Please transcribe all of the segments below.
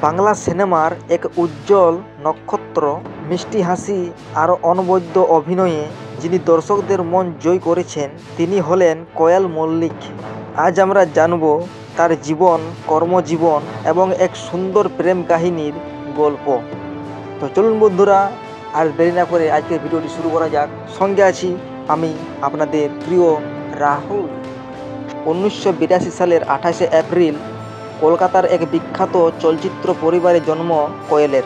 বাংলা সিনেমার এক উজ্জ্বল নক্ষত্র, মিষ্টি হাসি আর অনবদ্য অভিনয়ে যিনি দর্শকদের মন জয় করেছেন তিনি হলেন কোয়েল মল্লিক। আজ আমরা জানব তার জীবন, কর্মজীবন এবং এক সুন্দর প্রেম কাহিনীর গল্প। তো চলুন বন্ধুরা, আর দেরি না করে আজকের ভিডিওটি শুরু করা যাক। সঙ্গে আছি আমি আপনাদের প্রিয় রাহুল। 1982 সালের 28শে এপ্রিল কলকাতার এক বিখ্যাত চলচ্চিত্র পরিবারে জন্ম কোয়েলের।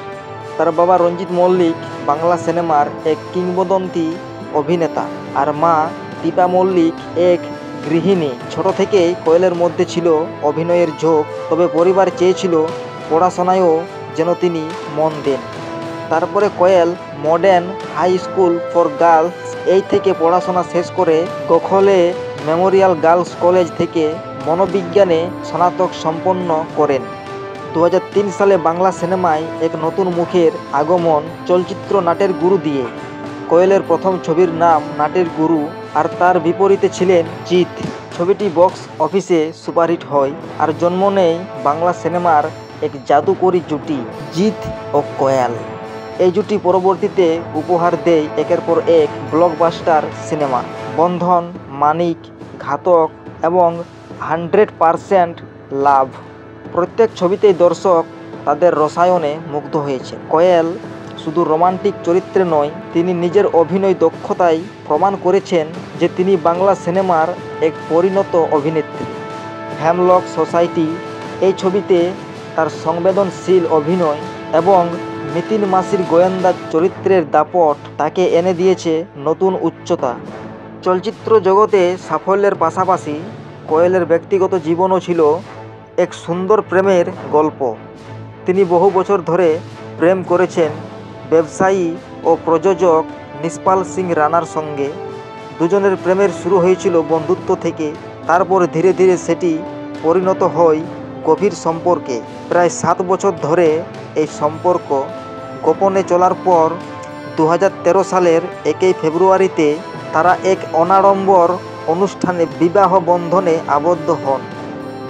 তার বাবা রঞ্জিত মল্লিক বাংলা সিনেমার এক কিংবদন্তি অভিনেতা আর মা দীপা মল্লিক এক গৃহিণী। ছোট থেকেই কোয়েলের মধ্যে ছিল অভিনয়ের ঝোঁক, তবে পরিবার চেয়েছিল পড়াশোনায়ও যেন তিনি মন দেন। তারপরে Koel modern high school for girls এই থেকে পড়াশোনা শেষ করে গোখলে মেমোরিয়াল গার্লস কলেজ থেকে মনোবিজ্ঞানে স্নাতক সম্পন্ন করেন। 2003 সালে বাংলা সিনেমায় এক নতুন মুখের আগমন চলচ্চিত্র নাটের গুরু দিয়ে। কোয়েলের প্রথম ছবির নাম নাটের গুরু, আর তার বিপরীতে ছিলেন জিৎ। ছবিটি বক্স অফিসে সুপারহিট হয় আর জন্ম নেয় বাংলা সিনেমার এক জাদুকরী জুটি, জিৎ ও কোয়েল। এই জুটি পরবর্তীতে উপহার দেয় একের পর এক ব্লকবাস্টার সিনেমা, বন্ধন, মানিক, ঘাতক এবং 100% লাভ। প্রত্যেক ছবিতেই দর্শক তাদের রসায়নে মুগ্ধ হয়েছে। কোয়েল শুধু রোমান্টিক চরিত্রে নয়, তিনি নিজের অভিনয় দক্ষতায় প্রমাণ করেছেন যে তিনি বাংলা সিনেমার এক পরিণত অভিনেত্রী। হেমলক সোসাইটি এই ছবিতে তার সংবেদনশীল অভিনয় এবং নিতিন মাসির গোয়েন্দা চরিত্রের দাপট তাকে এনে দিয়েছে নতুন উচ্চতা। চলচ্চিত্র জগতে সাফল্যের পাশাপাশি কোয়েলের ব্যক্তিগত জীবনও ছিল এক সুন্দর প্রেমের গল্প। তিনি বহু বছর ধরে প্রেম করেছেন ব্যবসায়ী ও প্রযোজক নিষ্পাল সিং রানার সঙ্গে। দুজনের প্রেমের শুরু হয়েছিল বন্ধুত্ব থেকে, তারপর ধীরে ধীরে সেটি পরিণত হয় গভীর সম্পর্কে। প্রায় 7 বছর ধরে এই সম্পর্ক গোপনে চলার পর 2013 সালের 1 ফেব্রুয়ারিতে তারা এক অনাড়ম্বর অনুষ্ঠানে বিবাহ বন্ধনে আবদ্ধ হন।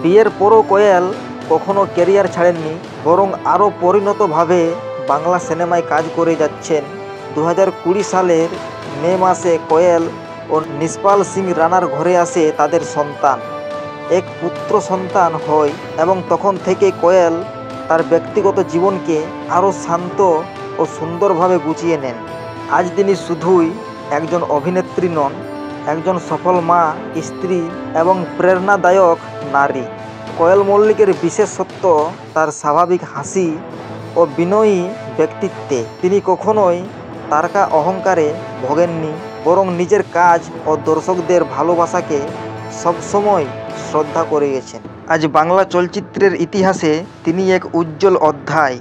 বিয়ের পরও কোয়েল কখনো ক্যারিয়ার ছাড়েননি, বরং আরও পরিণতভাবে বাংলা সিনেমায় কাজ করে যাচ্ছেন। 2020 সালের মে মাসে কোয়েল ও নিষ্পাল সিং রানার ঘরে আসে তাদের সন্তান, এক পুত্র সন্তান হয়, এবং তখন থেকে কোয়েল তার ব্যক্তিগত জীবনকে আরও শান্ত ও সুন্দরভাবে গুছিয়ে নেন। আজ তিনি শুধুই একজন অভিনেত্রী নন, একজন সফল মা, স্ত্রী এবং প্রেরণাদায়ক নারী। কোয়েল মল্লিকের বিশেষত্ব তার স্বাভাবিক হাসি ও বিনয়ী ব্যক্তিত্বে। তিনি কখনোই তারকা অহংকারে ভোগেননি, বরং নিজের কাজ ও দর্শকদের ভালোবাসাকে সবসময় শ্রদ্ধা করে গেছেন। আজ বাংলা চলচ্চিত্রের ইতিহাসে তিনি এক উজ্জ্বল অধ্যায়,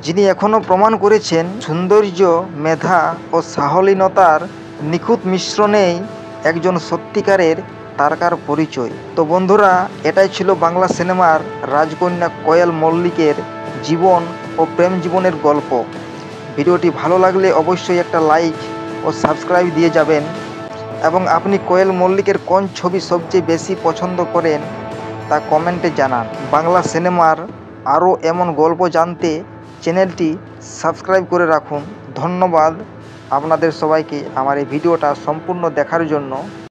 যিনি এখনও প্রমাণ করেছেন সৌন্দর্য, মেধা ও সাহসিকতার নিখুঁত মিশ্রণেই একজন সত্যিকারের তারকার পরিচয়। তো বন্ধুরা, এটাই ছিল বাংলা সিনেমার রাজকন্যা কোয়েল মল্লিকের জীবন ও প্রেম জীবনের গল্প। ভিডিওটি ভালো লাগলে অবশ্যই একটা লাইক ও সাবস্ক্রাইব দিয়ে যাবেন, এবং আপনি কোয়েল মল্লিকের কোন ছবি সবচেয়ে বেশি পছন্দ করেন তা কমেন্টে জানান। বাংলা সিনেমার আরও এমন গল্প জানতে চ্যানেলটি সাবস্ক্রাইব করে রাখুন। ধন্যবাদ আপনাদের সবাইকে আমার এই ভিডিওটা সম্পূর্ণ দেখার জন্য।